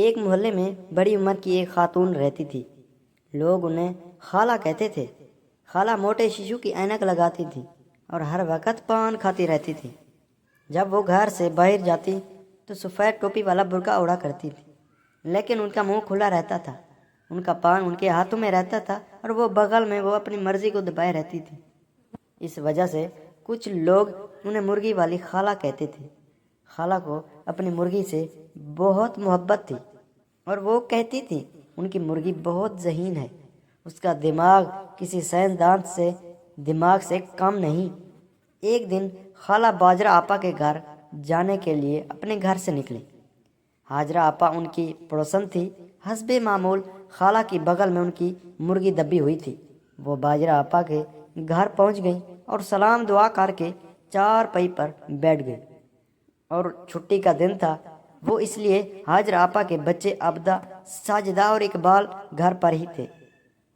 ایک محلے میں بڑی عمر کی ایک خاتون رہتی تھی۔ لوگ انہیں خالہ کہتے تھے۔ خالہ موٹے شیشو کی اینک لگاتی تھی اور ہر وقت پان کھاتی رہتی تھی۔ جب وہ گھر سے باہر جاتی تو سفید ٹوپی والا برقع اوڑھا کرتی تھی، لیکن ان کا منہ کھلا رہتا تھا، ان کا پان ان کے ہاتھوں میں رہتا تھا اور وہ بغل میں وہ اپنی مرضی کو دبائے رہتی تھی۔ اس وجہ سے کچھ لوگ انہیں مرغی والی خالہ کہتے تھے۔ خالہ کو اپنی مرغی سے بہت محبت تھی اور وہ کہتی تھی ان کی مرغی بہت ذہین ہے، اس کا دماغ کسی سائنسدان سے دماغ سے کم نہیں۔ ایک دن خالہ باجرہ آپا کے گھر جانے کے لیے اپنے گھر سے نکلی۔ ہاجرہ آپا ان کی پڑوسن تھی۔ حسب معمول خالہ کی بغل میں ان کی مرغی دبی ہوئی تھی۔ وہ باجرہ آپا کے گھر پہنچ گئی اور سلام دعا کر کے چارپائی پر بیٹھ گئی۔ اور چھٹی کا دن تھا، وہ اس لیے ہاجرہ آپا کے بچے عبدہ، ساجدہ اور اقبال گھر پر ہی تھے۔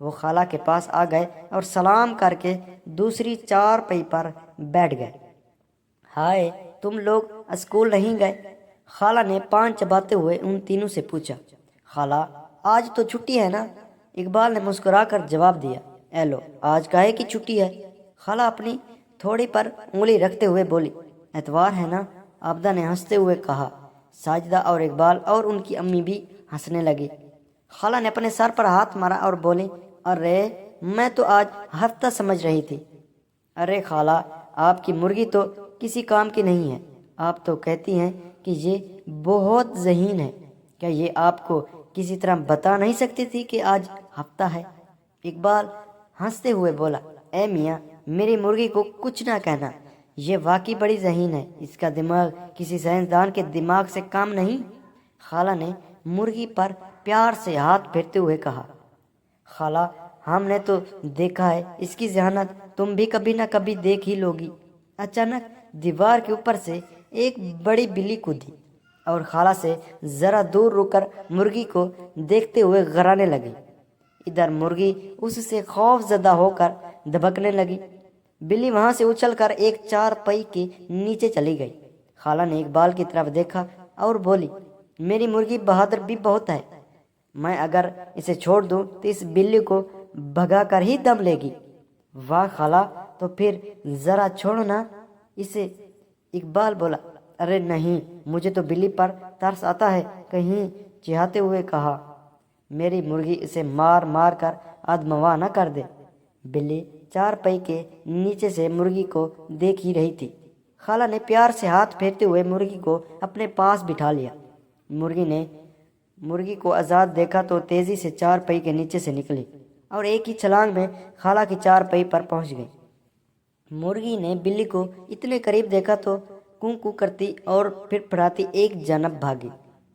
وہ خالہ کے پاس آ گئے اور سلام کر کے دوسری چارپائی پر بیٹھ گئے۔ ہائے، تم لوگ اسکول نہیں گئے؟ خالہ نے پان چباتے ہوئے ان تینوں سے پوچھا۔ خالہ، آج تو چھٹی ہے نا؟ اقبال نے مسکرا کر جواب دیا۔ اے لو، آج کاہے کی چھٹی ہے؟ خالہ اپنی تھوڑی پر انگلی رکھتے ہوئے بولی۔ اتوار ہے نا؟ عبدہ نے ہنستے ہوئے کہا۔ ساجدہ اور اقبال اور ان کی امی بھی ہنسنے لگی۔ خالہ نے اپنے سر پر ہاتھ مارا اور بولی، ارے میں تو آج ہفتہ سمجھ رہی تھی۔ ارے خالہ، آپ کی مرغی تو کسی کام کی نہیں ہے، آپ تو کہتی ہیں کہ یہ بہت ذہین ہے۔ کیا یہ آپ کو کسی طرح بتا نہیں سکتی تھی کہ آج ہفتہ ہے؟ اقبال ہنستے ہوئے بولا، اے میاں، میری مرغی کو کچھ نہ کہنا، یہ واقعی بڑی ذہین ہے، اس کا دماغ کسی سائنسدان کے دماغ سے کم نہیں۔ خالہ نے مرغی پر پیار سے ہاتھ پھیرتے ہوئے کہا۔ خالہ، ہم نے تو دیکھا ہے، اس کی ذہانت تم بھی کبھی نہ کبھی دیکھ ہی لوگی۔ اچانک دیوار کے اوپر سے ایک بڑی بلی کودی اور خالہ سے ذرا دور رک کر مرغی کو دیکھتے ہوئے غرانے لگی۔ ادھر مرغی اس سے خوف زدہ ہو کر دبکنے لگی۔ بلی وہاں سے اچھل کر ایک چارپائی کے نیچے چلی گئی۔ خالہ نے اقبال کی طرف دیکھا اور بولی، میری مرغی بہادر بھی بہت ہے، میں اگر اسے چھوڑ دوں تو اس بلی کو بھگا کر ہی دم لے گی۔ واہ خالہ، تو پھر ذرا چھوڑو نا اسے۔ اقبال بولا، ارے نہیں، مجھے تو بلی پر ترس آتا ہے، کہیں چہاتے ہوئے کہا، میری مرغی اسے مار مار کر ادموا نہ کر دے۔ بلی چارپائی کے نیچے سے مرغی کو دیکھ ہی رہی تھی۔ خالہ نے پیار سے ہاتھ پھیرتے ہوئے مرغی کو اپنے پاس بٹھا لیا۔ مرغی نے مرغی کو آزاد دیکھا تو تیزی سے چارپائی کے نیچے سے نکلی اور ایک ہی چھلانگ میں خالہ کی چارپائی پر پہنچ گئی۔ مرغی نے بلی کو اتنے قریب دیکھا تو کوں کوں کرتی اور پھر پھڑاتی ایک جانب بھاگی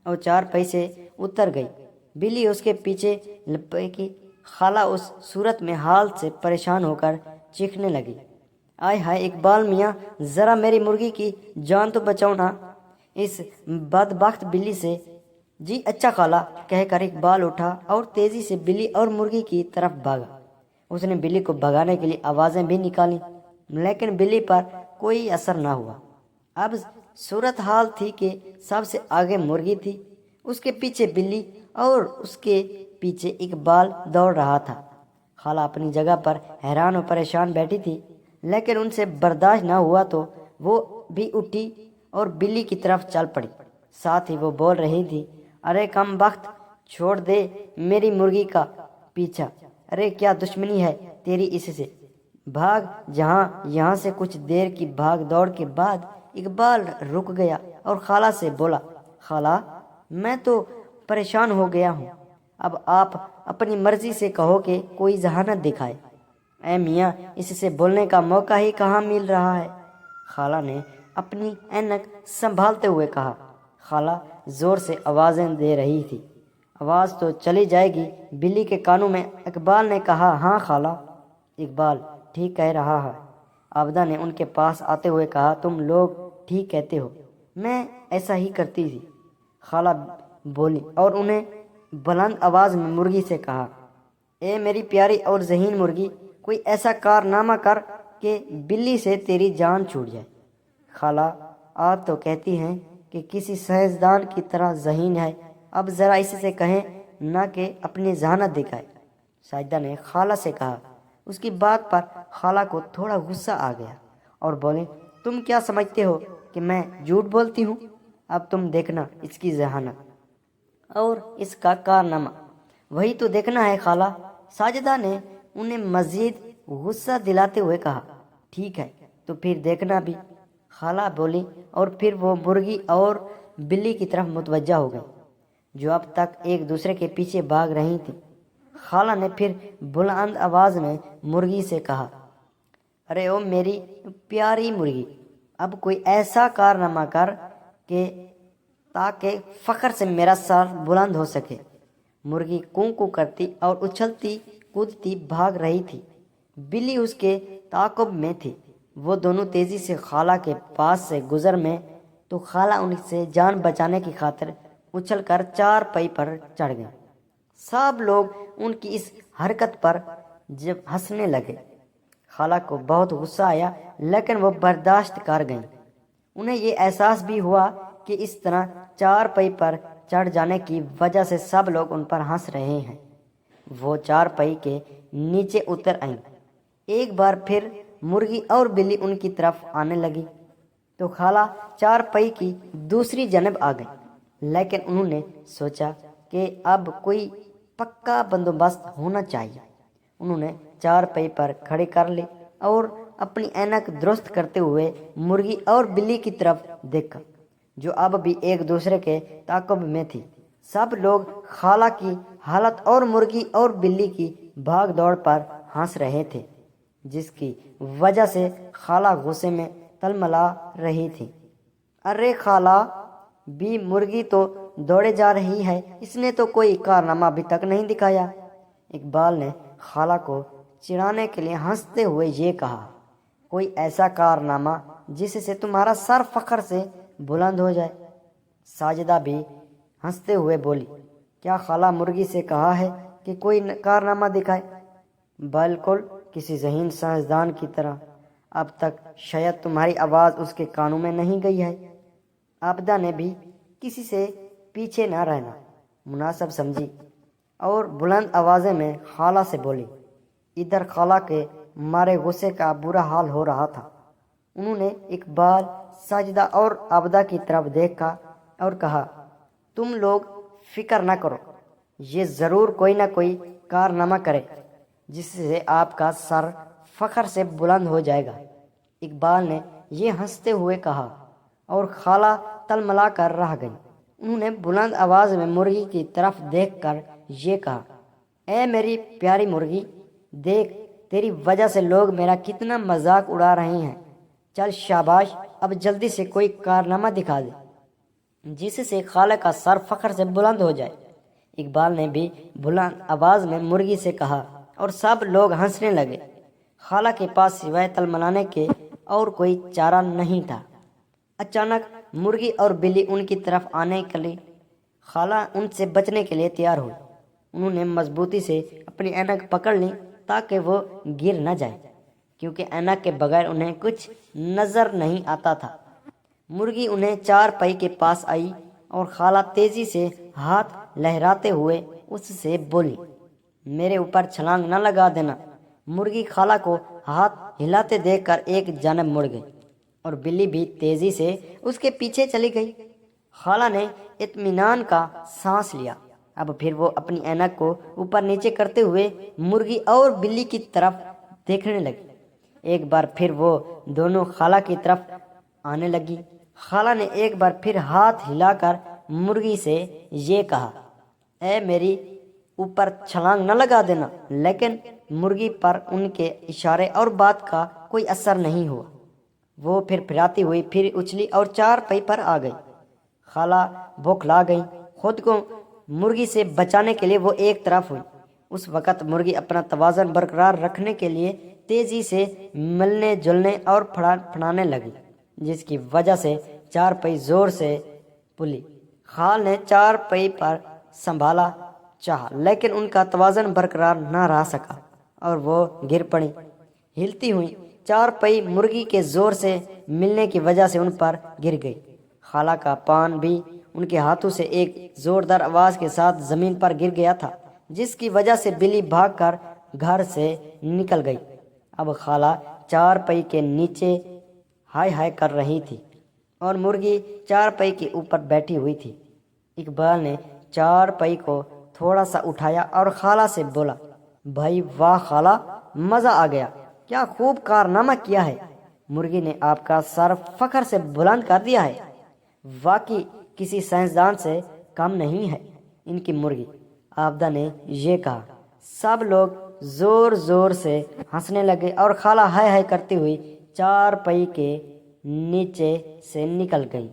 اور چارپائی سے اتر گئی۔ بلی اس کے پیچھے لپکی۔ خالہ اس صورت میں حال سے پریشان ہو کر چیخنے لگی، آئے ہائے اقبال میاں، ذرا میری مرغی کی جان تو بچاؤ نا اس بدبخت بلی سے۔ جی اچھا خالہ، کہہ کر اقبال اٹھا اور تیزی سے بلی اور مرغی کی طرف بھاگا۔ اس نے بلی کو بھگانے کے لیے آوازیں بھی نکالیں، لیکن بلی پر کوئی اثر نہ ہوا۔ اب صورت حال تھی کہ سب سے آگے مرغی تھی، اس کے پیچھے بلی اور اس کے پیچھے اقبال دوڑ رہا تھا۔ خالہ اپنی جگہ پر حیران و پریشان بیٹھی تھی، لیکن ان سے برداشت نہ ہوا تو وہ بھی اٹھی اور بلی کی طرف چل پڑی۔ ساتھ ہی وہ بول رہی تھی، ارے کم بخت، چھوڑ دے میری مرغی کا پیچھا، ارے کیا دشمنی ہے تیری اس سے، بھاگ جہاں۔ یہاں سے کچھ دیر کی بھاگ دوڑ کے بعد اقبال رک گیا اور خالہ سے بولا، خالہ میں تو پریشان ہو گیا ہوں، اب آپ اپنی مرضی سے کہو کہ کوئی ذہانت دکھائے۔ اے میاں، اس سے بولنے کا موقع ہی کہاں مل رہا ہے۔ خالہ نے اپنی اینک سنبھالتے ہوئے کہا۔ خالہ زور سے آوازیں دے رہی تھی۔ آواز تو چلی جائے گی، بلی کے کانوں میں اقبال نے کہا۔ ہاں خالہ، اقبال ٹھیک کہہ رہا ہے، عابدہ نے ان کے پاس آتے ہوئے کہا۔ تم لوگ ٹھیک کہتے ہو، میں ایسا ہی کرتی تھی، خالہ بولی اور انہیں بلند آواز میں مرغی سے کہا، اے میری پیاری اور ذہین مرغی، کوئی ایسا کارنامہ کر کہ بلی سے تیری جان چھوٹ جائے۔ خالہ، آپ تو کہتی ہیں کہ کسی سائنسدان کی طرح ذہین ہے، اب ذرا اس سے کہیں نہ کہ اپنی ذہانت دکھائے۔ ساجدہ نے خالہ سے کہا۔ اس کی بات پر خالہ کو تھوڑا غصہ آ گیا اور بولے، تم کیا سمجھتے ہو کہ میں جھوٹ بولتی ہوں؟ اب تم دیکھنا اس کی ذہانت اور اس کا کارنامہ، وہی تو دیکھنا ہے خالہ۔ ساجدہ نے انہیں مزید غصہ دلاتے ہوئے کہا، ٹھیک ہے تو پھر دیکھنا بھی، خالہ بولی، اور پھر وہ مرغی اور بلی کی طرف متوجہ ہو گئی جو اب تک ایک دوسرے کے پیچھے بھاگ رہی تھیں۔ خالہ نے پھر بلند آواز میں مرغی سے کہا، ارے او میری پیاری مرغی، اب کوئی ایسا کارنامہ کر کہ تاکہ فخر سے میرا سر بلند ہو سکے۔ مرغی کوں کوں کرتی اور اچھلتی کودتی بھاگ رہی تھی۔ بلی اس کے تعاقب میں تھی۔ وہ دونوں تیزی سے خالہ کے پاس سے گزر میں تو خالہ ان سے جان بچانے کی خاطر اچھل کر چارپائی پر چڑھ گئیں۔ سب لوگ ان کی اس حرکت پر جب ہنسنے لگے۔ خالہ کو بہت غصہ آیا لیکن وہ برداشت کر گئیں۔ انہیں یہ احساس بھی ہوا کہ اس طرح چارپائی پر چڑھ جانے کی وجہ سے سب لوگ ان پر ہنس رہے ہیں۔ وہ چارپائی کے نیچے اتر آئیں۔ ایک بار پھر مرغی اور بلی ان کی طرف آنے لگی تو خالہ چارپائی کی دوسری جانب آ گئی، لیکن انہوں نے سوچا کہ اب کوئی پکا بندوبست ہونا چاہیے۔ انہوں نے چارپائی پر کھڑی کر لی اور اپنی اینک درست کرتے ہوئے مرغی اور بلی کی طرف دیکھا جو اب بھی ایک دوسرے کے تعاقب میں تھی۔ سب لوگ خالہ کی حالت اور مرغی اور بلی کی بھاگ دوڑ پر ہنس رہے تھے، جس کی وجہ سے خالہ غصے میں تلملا رہی تھی۔ ارے خالہ، بھی مرغی تو دوڑے جا رہی ہے، اس نے تو کوئی کارنامہ ابھی تک نہیں دکھایا۔ اقبال نے خالہ کو چڑھانے کے لیے ہنستے ہوئے یہ کہا، کوئی ایسا کارنامہ جس سے تمہارا سر فخر سے بلند ہو جائے۔ ساجدہ بھی ہنستے ہوئے بولی، کیا خالہ مرغی سے کہا ہے کہ کوئی کارنامہ دکھائے؟ بالکل کسی ذہین سائنسدان کی طرح۔ اب تک شاید تمہاری آواز اس کے کانوں میں نہیں گئی ہے۔ عابدہ نے بھی کسی سے پیچھے نہ رہنا مناسب سمجھی اور بلند آوازے میں خالہ سے بولی۔ ادھر خالہ کے مارے غصے کا برا حال ہو رہا تھا۔ انہوں نے اقبال، ساجدہ اور عابدہ کی طرف دیکھا اور کہا، تم لوگ فکر نہ کرو، یہ ضرور کوئی نہ کوئی کارنامہ کرے جس سے آپ کا سر فخر سے بلند ہو جائے گا۔ اقبال نے یہ ہنستے ہوئے کہا اور خالہ تلملا کر رہ گئی۔ انہوں نے بلند آواز میں مرغی کی طرف دیکھ کر یہ کہا، اے میری پیاری مرغی، دیکھ تیری وجہ سے لوگ میرا کتنا مذاق اڑا رہے ہیں۔ چل شاباش، اب جلدی سے کوئی کارنامہ دکھا دے جس سے خالہ کا سر فخر سے بلند ہو جائے۔ اقبال نے بھی بلند آواز میں مرغی سے کہا اور سب لوگ ہنسنے لگے۔ خالہ کے پاس سوائے تلملانے کے اور کوئی چارہ نہیں تھا۔ اچانک مرغی اور بلی ان کی طرف آنے کے لیے خالہ ان سے بچنے کے لیے تیار ہوئی۔ انہوں نے مضبوطی سے اپنی اینک پکڑ لی تاکہ وہ گر نہ جائے، کیونکہ اینک کے بغیر انہیں کچھ نظر نہیں آتا تھا۔ مرغی انہیں چارپائی کے پاس آئی اور خالہ تیزی سے ہاتھ لہراتے ہوئے اس سے بولی، میرے اوپر چھلانگ نہ لگا دینا۔ مرغی خالہ کو ہاتھ ہلاتے دیکھ کر ایک جانب مڑ گئی اور بلی بھی تیزی سے اس کے پیچھے چلی گئی۔ خالہ نے اطمینان کا سانس لیا۔ اب پھر وہ اپنی اینک کو اوپر نیچے کرتے ہوئے مرغی اور بلی کی طرف دیکھنے لگی۔ ایک بار پھر وہ دونوں خالہ کی طرف آنے لگی۔ خالہ نے ایک بار پھر ہاتھ ہلا کر مرغی سے یہ کہا، اے میری اوپر چھلانگ نہ لگا دینا، لیکن مرغی پر ان کے اشارے اور بات کا کوئی اثر نہیں ہوا۔ وہ پھر پھراتی ہوئی پھر اچھلی اور چارپائی پر آ گئی۔ خالہ بوکھلا گئی۔ خود کو مرغی سے بچانے کے لیے وہ ایک طرف ہوئی۔ اس وقت مرغی اپنا توازن برقرار رکھنے کے لیے تیزی سے ملنے جلنے اور پھڑانے لگی، جس کی وجہ سے چارپائی زور سے پلی۔ خالہ نے چارپائی پر سنبھالا چاہا لیکن ان کا توازن برقرار نہ رہ سکا اور وہ گر پڑی۔ ہلتی ہوئی چارپائی مرغی کے زور سے ملنے کی وجہ سے ان پر گر گئی۔ خالہ کا پان بھی ان کے ہاتھوں سے ایک زوردار آواز کے ساتھ زمین پر گر گیا تھا، جس کی وجہ سے بلی بھاگ کر گھر سے نکل گئی۔ اب خالہ چارپائی کے نیچے ہائے ہائے کر رہی تھی اور مرغی چارپائی کے اوپر بیٹھی ہوئی تھی۔ اقبال نے چارپائی کو تھوڑا سا اٹھایا اور خالہ سے بولا، بھائی واہ خالہ، مزہ آ گیا، کیا خوب کارنامہ کیا ہے۔ مرغی نے آپ کا سر فخر سے بلند کر دیا ہے، واقعی کسی سائنسدان سے کم نہیں ہے ان کی مرغی۔ عابدہ نے یہ کہا۔ سب لوگ زور زور سے ہنسنے لگے اور خالہ ہائے ہائے کرتی ہوئی چارپائی کے نیچے سے نکل گئی۔